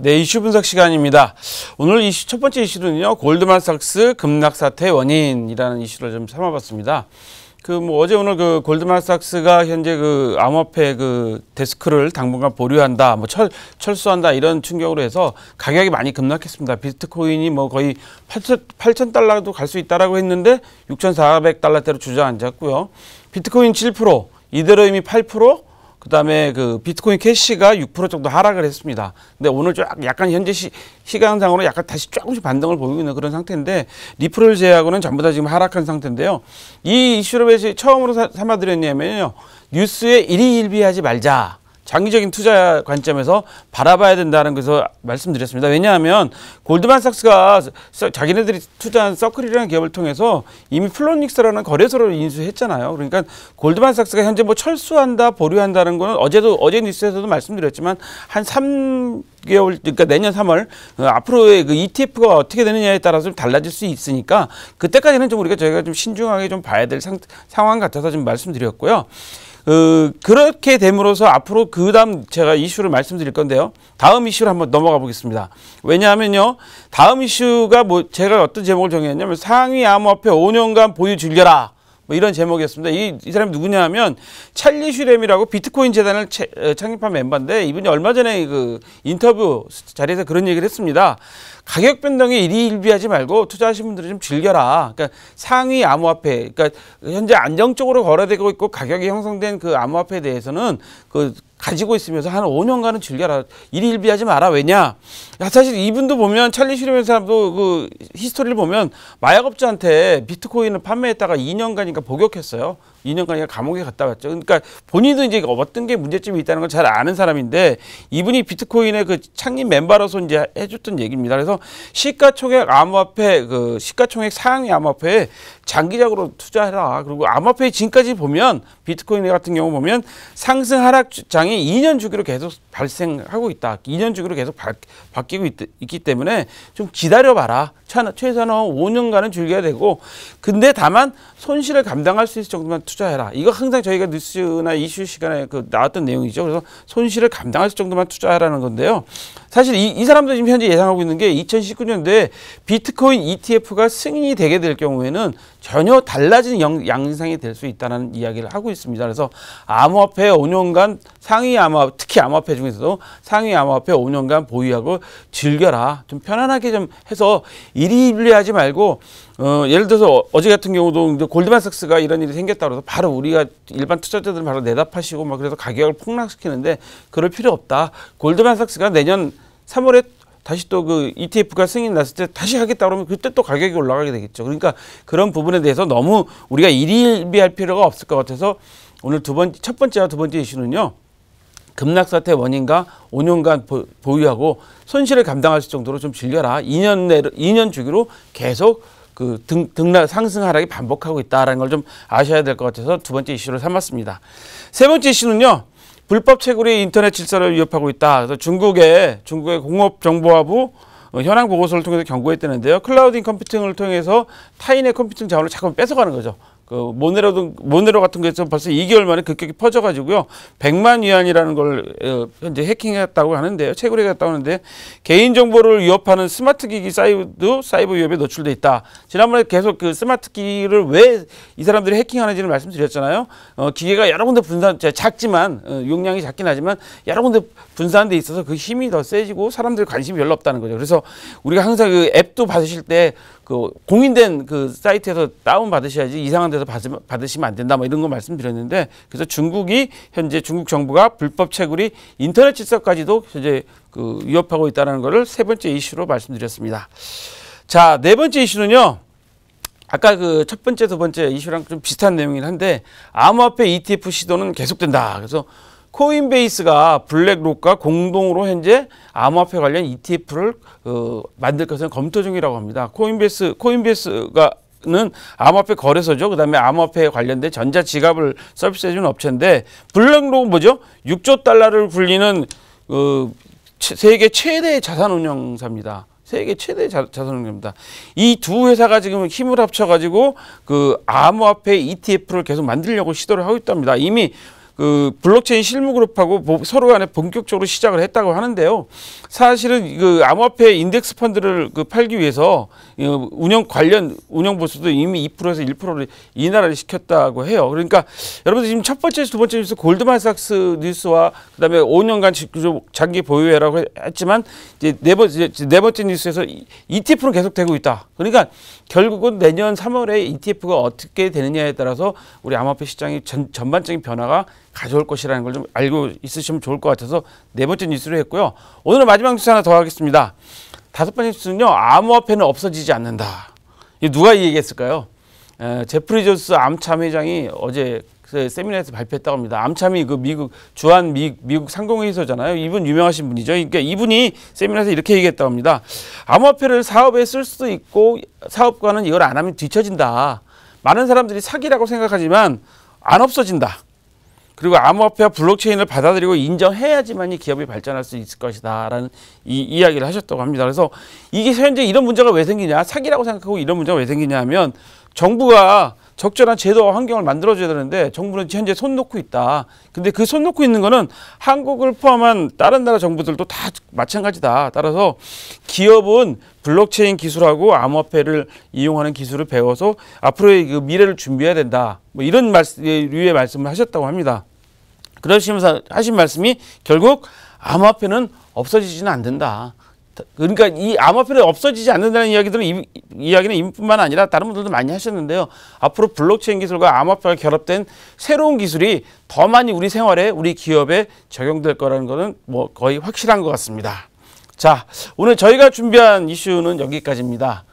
네, 이슈 분석 시간입니다. 오늘 이슈 첫 번째 이슈는요, 골드만삭스 급락 사태 원인이라는 이슈를 좀 삼아봤습니다. 어제 오늘 골드만삭스가 현재 암호화폐 데스크를 당분간 보류한다, 철수한다 이런 충격으로 해서 가격이 많이 급락했습니다. 비트코인이 거의 8,000달러도 갈 수 있다라고 했는데 6,400달러대로 주저앉았고요. 비트코인 7%, 이더리움이 8%, 그다음에 비트코인 캐시가 6% 정도 하락을 했습니다. 근데 오늘 약간 현재 시간상으로 약간 다시 조금씩 반등을 보이고 있는 그런 상태인데, 리플을 제외하고는 전부 다 지금 하락한 상태인데요. 이 이슈를 왜 처음으로 삼아드렸냐면요, 뉴스에 일희일비하지 말자. 장기적인 투자 관점에서 바라봐야 된다는 것을 말씀드렸습니다. 왜냐하면 골드만삭스가 자기네들이 투자한 서클이라는 기업을 통해서 이미 플로닉스라는 거래소를 인수했잖아요. 그러니까 골드만삭스가 현재 철수한다, 보류한다는 거는 어제 뉴스에서도 말씀드렸지만 한 3개월, 그러니까 내년 3월 앞으로의 ETF가 어떻게 되느냐에 따라서 좀 달라질 수 있으니까 그때까지는 저희가 좀 신중하게 좀 봐야 될 상황 같아서 좀 말씀드렸고요. 그렇게 됨으로써 앞으로 다음 제가 이슈를 말씀드릴 건데요. 다음 이슈로 한번 넘어가 보겠습니다. 왜냐하면요, 다음 이슈가 제가 어떤 제목을 정했냐면 상위 암호화폐 5년간 보유 즐겨라. 이런 제목이었습니다. 이 사람이 누구냐 하면 찰리 슈렘이라고 비트코인 재단을 창립한 멤버인데, 이분이 얼마 전에 인터뷰 자리에서 그런 얘기를 했습니다. 가격 변동에 일희일비하지 말고 투자하신 분들은 좀 즐겨라. 그러니까 상위 암호화폐, 그러니까 현재 안정적으로 거래되고 있고 가격이 형성된 암호화폐에 대해서는 가지고 있으면서 한 5년간은 즐겨라. 일희일비하지 마라. 왜냐? 사실 이분도 보면 찰리 슈렘 사람도 히스토리를 보면 마약업자한테 비트코인을 판매했다가 2년간인가 복역했어요. 2년간이나 감옥에 갔다 왔죠. 그러니까 본인도 이제 어떤 게 문제점이 있다는 걸 잘 아는 사람인데, 이분이 비트코인의 창립 멤버로서 이제 해줬던 얘기입니다. 그래서 시가총액 암호화폐, 시가총액 상위 암호화폐에 장기적으로 투자해라. 그리고 암호화폐 지금까지 보면 비트코인 같은 경우 보면 상승 하락장이 2년 주기로 계속 발생하고 있다. 2년 주기로 계속 바뀌고 있기 때문에 좀 기다려봐라. 최소한 5년간은 즐겨야 되고, 근데 다만 손실을 감당할 수 있을 정도만 투자해라. 이거 항상 저희가 뉴스나 이슈 시간에 나왔던 내용이죠. 그래서 손실을 감당할 수 있을 정도만 투자하라는 건데요. 사실 이 사람도 지금 현재 예상하고 있는 게 2019년도에 비트코인 ETF가 승인이 되게 될 경우에는 전혀 달라진 양상이 될 수 있다는 이야기를 하고 있습니다. 그래서 암호화폐 5년간 특히 암호화폐 중에서도 상위 암호화폐 5년간 보유하고 즐겨라. 좀 편안하게 좀 해서 일희일비하지 말고, 예를 들어서 어제 같은 경우도 이제 골드만삭스가 이런 일이 생겼다고 해서 바로 우리가 일반 투자자들은 바로 내다 파시고 그래서 가격을 폭락시키는데 그럴 필요 없다. 골드만삭스가 내년 3월에 다시 또 ETF가 승인 났을 때 다시 하겠다 그러면 그때 또 가격이 올라가게 되겠죠. 그러니까 그런 부분에 대해서 너무 우리가 일희일비할 필요가 없을 것 같아서 오늘 첫 번째와 두 번째 이슈는요, 급락 사태 원인과 5년간 보유하고 손실을 감당할 수 있을 정도로 좀 즐겨라. 2년 주기로 계속 상승 하락이 반복하고 있다는 걸 좀 아셔야 될 것 같아서 두 번째 이슈를 삼았습니다. 세 번째 이슈는요, 불법 채굴이 인터넷 질서를 위협하고 있다. 그래서 중국의 공업정보화부 현황 보고서를 통해서 경고했다는데요. 클라우딩 컴퓨팅을 통해서 타인의 컴퓨팅 자원을 자꾸 뺏어가는 거죠. 모네로 같은 거에서 벌써 2개월 만에 급격히 퍼져가지고요, 100만 위안이라는 걸 현재 해킹했다고 하는데요. 채굴해갔다고 하는데, 개인정보를 위협하는 스마트 기기 사이버 위협에 노출돼 있다. 지난번에 계속 스마트 기기를 왜 이 사람들이 해킹하는지를 말씀드렸잖아요. 기계가 여러 군데 작지만 용량이 작긴 하지만 여러 군데 분산돼 있어서 그 힘이 더 세지고 사람들 관심이 별로 없다는 거죠. 그래서 우리가 항상 앱도 받으실 때 공인된 사이트에서 다운 받으셔야지 이상한 데서 받으시면 안 된다. 이런 거 말씀드렸는데, 그래서 현재 중국 정부가 불법 채굴이 인터넷 질서까지도 현재 위협하고 있다는 것을 세 번째 이슈로 말씀드렸습니다. 자, 네 번째 이슈는요, 아까 첫 번째, 두 번째 이슈랑 좀 비슷한 내용이긴 한데, 암호화폐 ETF 시도는 계속된다. 그래서 코인베이스가 블랙록과 공동으로 현재 암호화폐 관련 ETF를 만들 것을 검토 중이라고 합니다. 코인베이스가는 암호화폐 거래소죠. 그다음에 암호화폐에 관련된 전자지갑을 서비스해주는 업체인데, 블랙록은 뭐죠? 6조 달러를 굴리는 세계 최대 자산운용사입니다. 세계 최대 자산운용입니다. 이 두 회사가 지금 힘을 합쳐가지고 암호화폐 ETF를 계속 만들려고 시도를 하고 있답니다. 이미 그 블록체인 실무그룹하고 서로 간에 본격적으로 시작을 했다고 하는데요. 사실은 그 암호화폐 인덱스 펀드를 그 팔기 위해서 관련 운영 보수도 이미 2%에서 1%를 인하를 시켰다고 해요. 그러니까 여러분들 지금 첫 번째, 두 번째 뉴스 골드만삭스 뉴스와 그다음에 5년간 장기 보유해라고 했지만 이제 네 번째 뉴스에서 ETF는 계속되고 있다. 그러니까 결국은 내년 3월에 ETF가 어떻게 되느냐에 따라서 우리 암호화폐 시장이 전반적인 변화가 가져올 것이라는 걸 좀 알고 있으시면 좋을 것 같아서 네 번째 뉴스를 했고요. 오늘은 마지막 뉴스 하나 더 하겠습니다. 다섯 번째 뉴스는요. 암호화폐는 없어지지 않는다. 이게 누가 이 얘기했을까요? 제프리 존스 암참 회장이 어제 세미나에서 발표했다고 합니다. 암참이 그 미국 주한 미국 상공회의소잖아요. 이분 유명하신 분이죠. 그러니까 이분이 세미나에서 이렇게 얘기했다고 합니다. 암호화폐를 사업에 쓸 수도 있고 사업가는 이걸 안 하면 뒤처진다. 많은 사람들이 사기라고 생각하지만 안 없어진다. 그리고 암호화폐와 블록체인을 받아들이고 인정해야지만이 기업이 발전할 수 있을 것이다 라는 이야기를 하셨다고 합니다. 그래서 이게 현재 이런 문제가 왜 생기냐, 사기라고 생각하고 이런 문제가 왜 생기냐 하면 정부가 적절한 제도와 환경을 만들어줘야 되는데 정부는 현재 손 놓고 있다. 근데 그 손 놓고 있는 거는 한국을 포함한 다른 나라 정부들도 다 마찬가지다. 따라서 기업은 블록체인 기술하고 암호화폐를 이용하는 기술을 배워서 앞으로의 그 미래를 준비해야 된다. 뭐 이런 류의 말씀을 하셨다고 합니다. 그러시면서 하신 말씀이 결국 암호화폐는 없어지지는 않는다. 그러니까 이 암호화폐는 없어지지 않는다는 이야기는 이분뿐만 아니라 다른 분들도 많이 하셨는데요. 앞으로 블록체인 기술과 암호화폐가 결합된 새로운 기술이 더 많이 우리 생활에, 우리 기업에 적용될 거라는 것은 뭐 거의 확실한 것 같습니다. 자, 오늘 저희가 준비한 이슈는 여기까지입니다.